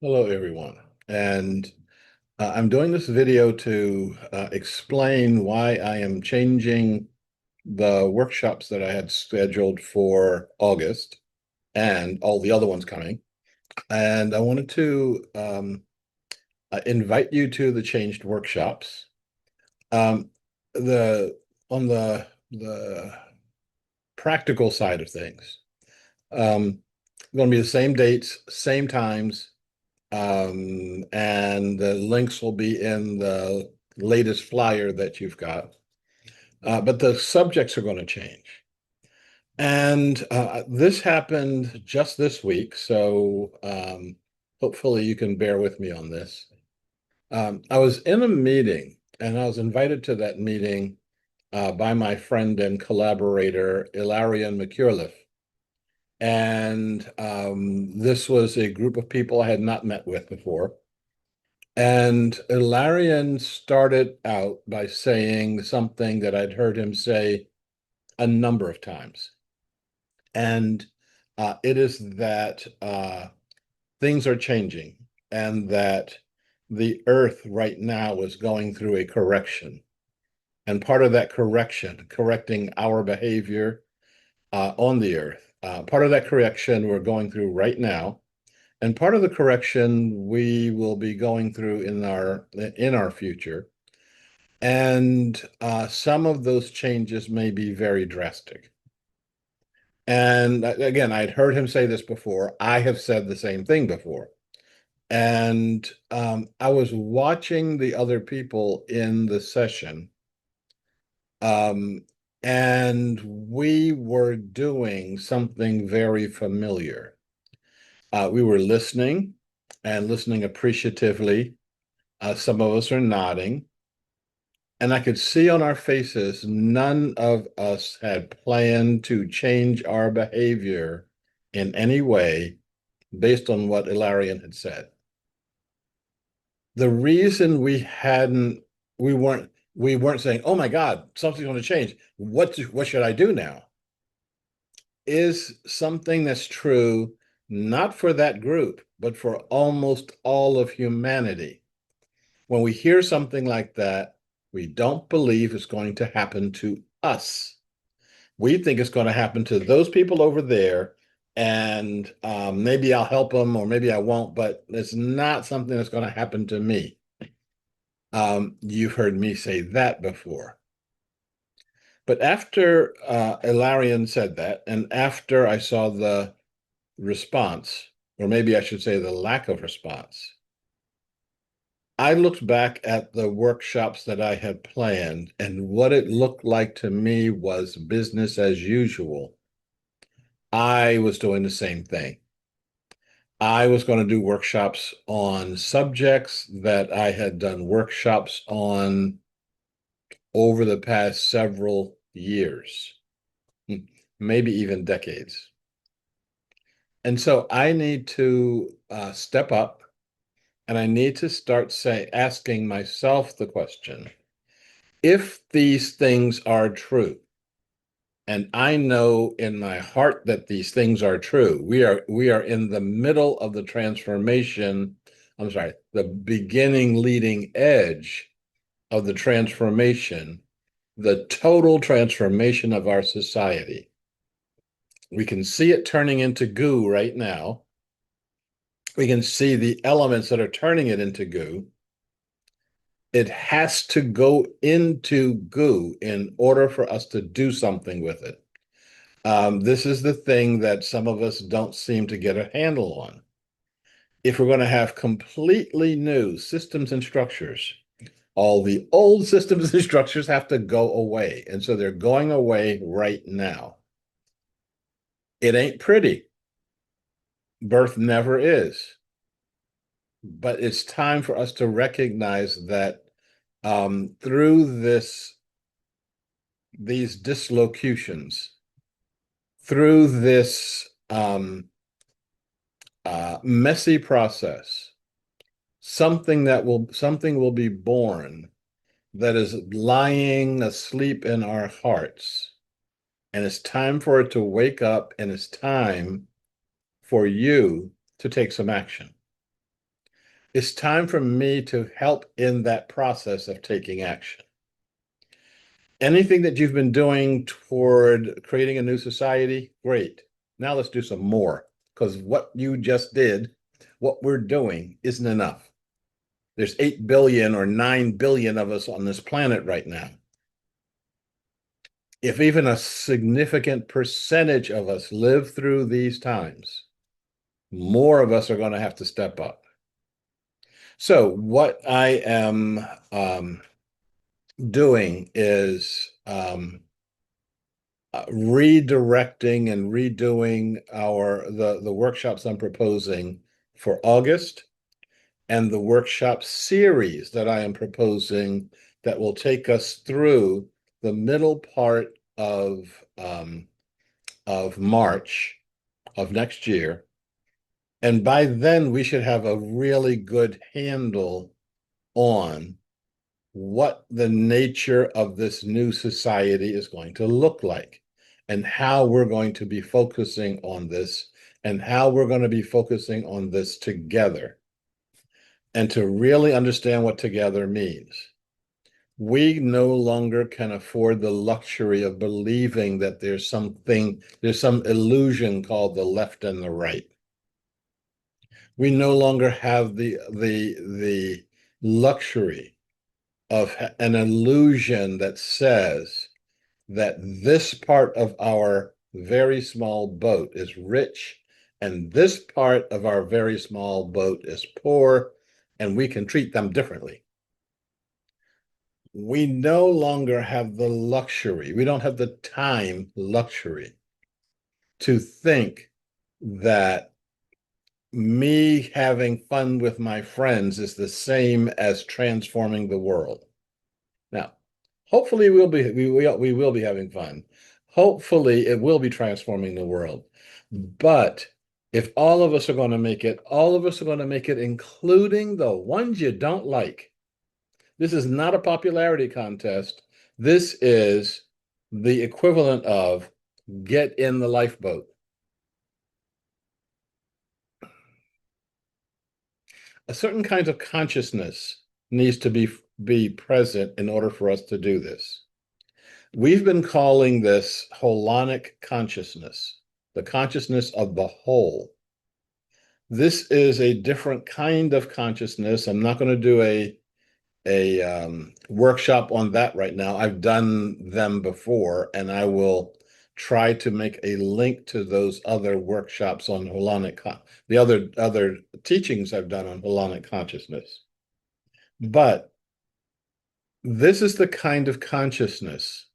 Hello, everyone. And I'm doing this video to explain why I am changing the workshops that I had scheduled for August and all the other ones coming. And I wanted to invite you to the changed workshops. Um, the on the practical side of things, going to be the same dates, same times. And the links will be in the latest flyer that you've got. But the subjects are going to change. And this happened just this week, so hopefully you can bear with me on this. I was in a meeting, and I was invited to that meeting by my friend and collaborator, Ilarion McCureliff. And this was a group of people I had not met with before. And Ilarion started out by saying something that I'd heard him say a number of times. And it is that things are changing and that the earth right now is going through a correction. And part of that correction, correcting our behavior on the earth, part of that correction we're going through right now. And part of the correction we will be going through in our future. And some of those changes may be very drastic. And again, I'd heard him say this before. I have said the same thing before. And I was watching the other people in the session, um, and we were doing something very familiar. We were listening and listening appreciatively. Some of us are nodding. And I could see on our faces, none of us had planned to change our behavior in any way based on what Ilarion had said. The reason we weren't saying, oh my God, something's going to change. What should I do now? Is something that's true, not for that group, but for almost all of humanity. When we hear something like that, we don't believe it's going to happen to us. We think it's going to happen to those people over there, and maybe I'll help them or maybe I won't, but it's not something that's going to happen to me. You've heard me say that before. But after Ilarion said that, and after I saw the response, or maybe I should say the lack of response, I looked back at the workshops that I had planned, and what it looked like to me was business as usual. I was doing the same thing. I was going to do workshops on subjects that I had done workshops on over the past several years, maybe even decades. And so I need to step up and I need to start asking myself the question, if these things are true, and I know in my heart that these things are true. We are in the middle of the transformation. I'm sorry, the beginning leading edge of the transformation, the total transformation of our society. We can see it turning into goo right now. We can see the elements that are turning it into goo. It has to go into goo in order for us to do something with it. This is the thing that some of us don't seem to get a handle on. If we're going to have completely new systems and structures, all the old systems and structures have to go away. And so they're going away right now. It ain't pretty. Birth never is. But it's time for us to recognize that through these dislocations, through this messy process, something will be born that is lying asleep in our hearts. And it's time for it to wake up, and it's time for you to take some action. It's time for me to help in that process of taking action. Anything that you've been doing toward creating a new society, great. Now let's do some more, because what you just did, what we're doing, isn't enough. There's 8 billion or 9 billion of us on this planet right now. If even a significant percentage of us live through these times, more of us are going to have to step up. So, what I am doing is redirecting and redoing the workshops I'm proposing for August, and the workshop series that I am proposing that will take us through the middle part of March of next year. And by then, we should have a really good handle on what the nature of this new society is going to look like, and how we're going to be focusing on this, and how we're going to be focusing on this together. And to really understand what together means, we no longer can afford the luxury of believing that there's some illusion called the left and the right. We no longer have the luxury of an illusion that says that this part of our very small boat is rich and this part of our very small boat is poor, and we can treat them differently. We no longer have the luxury, we don't have the time luxury to think that me having fun with my friends is the same as transforming the world. Now, hopefully we will be having fun. Hopefully it will be transforming the world. But if all of us are going to make it, all of us are going to make it, including the ones you don't like. This is not a popularity contest. This is the equivalent of get in the lifeboat. A certain kind of consciousness needs to be present in order for us to do this. We've been calling this holonic consciousness, the consciousness of the whole. This is a different kind of consciousness. I'm not going to do a workshop on that right now. I've done them before, and I will try to make a link to those other workshops on the other teachings I've done on holonic consciousness. But this is the kind of consciousness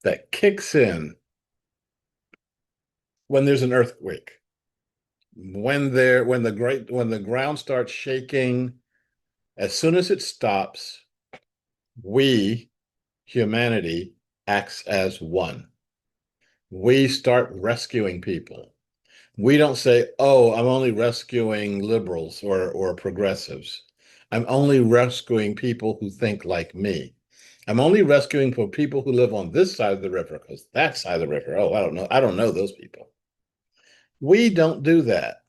that kicks in when there's an earthquake, when the ground starts shaking. As soon as it stops, we, humanity, acts as one. We start rescuing people. We don't say, oh, I'm only rescuing liberals or progressives. I'm only rescuing people who think like me. I'm only rescuing for people who live on this side of the river, because that side of the river, oh, I don't know. I don't know those people. We don't do that.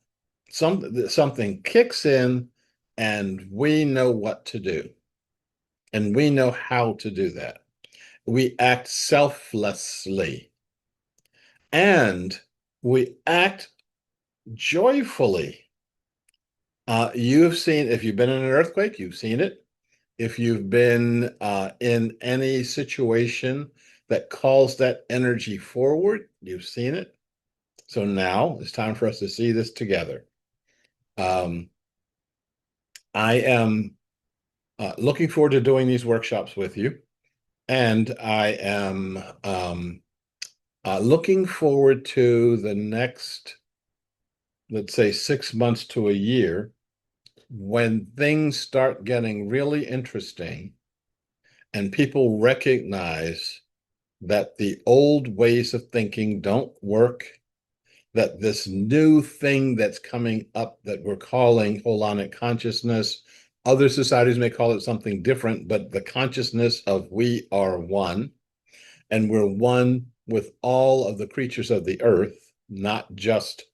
Something kicks in and we know what to do. And we know how to do that. We act selflessly. And we act joyfully. You've seen, if you've been in an earthquake, you've seen it. If you've been in any situation that calls that energy forward, you've seen it. So now it's time for us to see this together. I am looking forward to doing these workshops with you. And I am looking forward to the next, let's say, 6 months to a year, when things start getting really interesting and people recognize that the old ways of thinking don't work, that this new thing that's coming up that we're calling holonic consciousness, other societies may call it something different, but the consciousness of we are one, and we're one with all of the creatures of the earth, not just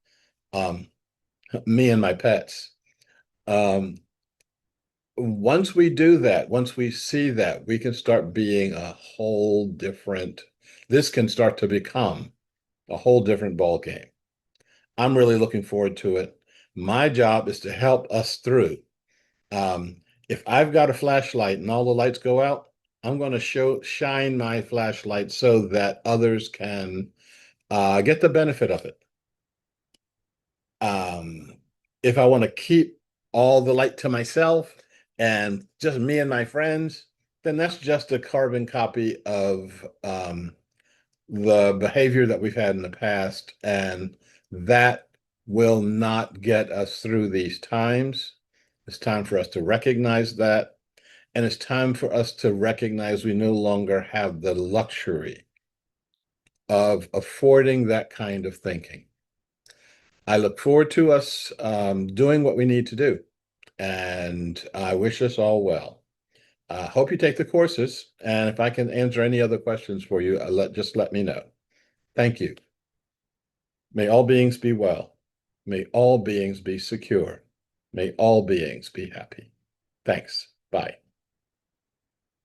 me and my pets. once we do that, once we see that, we can start being a whole different, this can start to become a whole different ball game. I'm really looking forward to it. My job is to help us through. If I've got a flashlight and all the lights go out, I'm going to shine my flashlight so that others can get the benefit of it. Um, if I want to keep all the light to myself and just me and my friends, then that's just a carbon copy of the behavior that we've had in the past, and that will not get us through these times. It's time for us to recognize that, and it's time for us to recognize we no longer have the luxury of affording that kind of thinking. I look forward to us doing what we need to do, and I wish us all well. Hope you take the courses, and if I can answer any other questions for you, just let me know. Thank you. May all beings be well. May all beings be secure. May all beings be happy. Thanks. Bye.